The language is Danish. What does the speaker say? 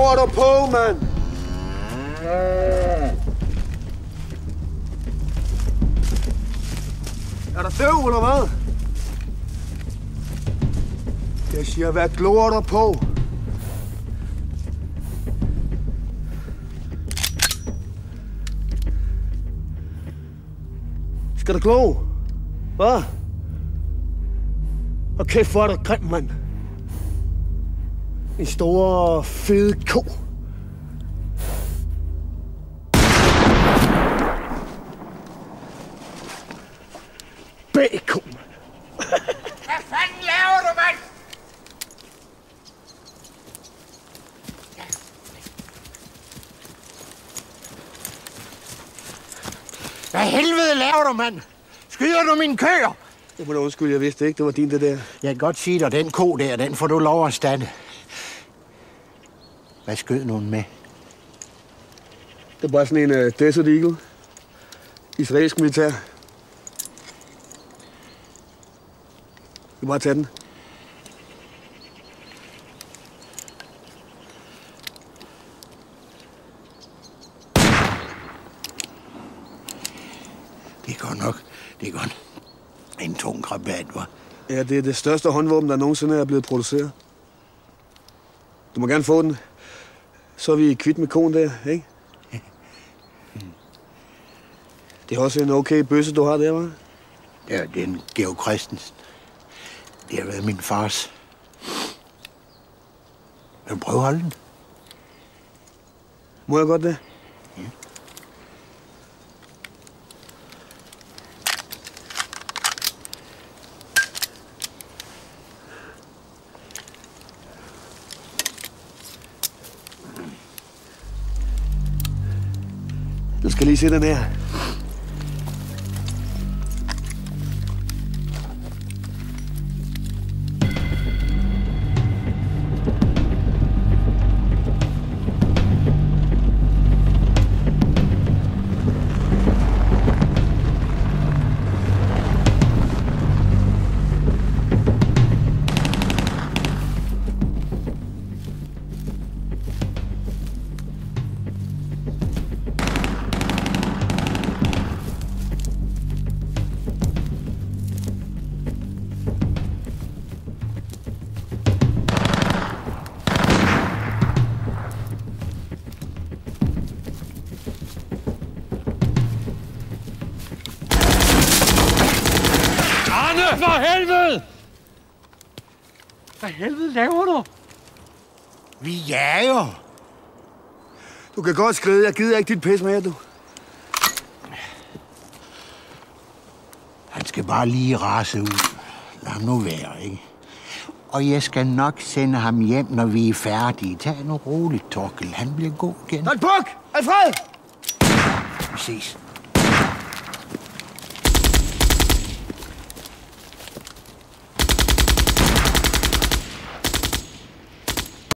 glor du på, mand? Er der døv, eller hvad? Jeg siger, hvad glor du på? Skal du glo? Hvad? Og kæft, hvor er du grim, mand. En stor, fed ko. Bæko. Hvad fanden laver du, mand? Hvad helvede laver du, mand? Skyder du mine køer? Jeg må da undskylde, jeg vidste ikke, det var din, det der. Jeg kan godt sige dig, den ko der, den får du lov at stande. Hvad skød nogen med? Det er bare sådan en Desert Eagle. Israelsk militær. Du kan bare tage den. Det går nok. Det går en tung krabat, hva'? Ja, det er det største håndvåben, der nogensinde er blevet produceret. Du må gerne få den. Så er vi kvit med konen der, ikke? Det er også en okay bøsse, du har der, hva'? Ja, det er en Georg Christensen. Det har været min fars. Vil du prøve at holde den? Må jeg godt det? Ja. Du skal lige se den her. For helvede! Hvad helvede laver du? Vi jager. Du kan godt skride. Jeg gider ikke dit pis mere, du. Han skal bare lige rase ud. Lad ham nu være, ikke? Og jeg skal nok sende ham hjem, når vi er færdige. Tag nu roligt, Torkel. Han bliver god igen. Hold buk! Alfred! Vi ses.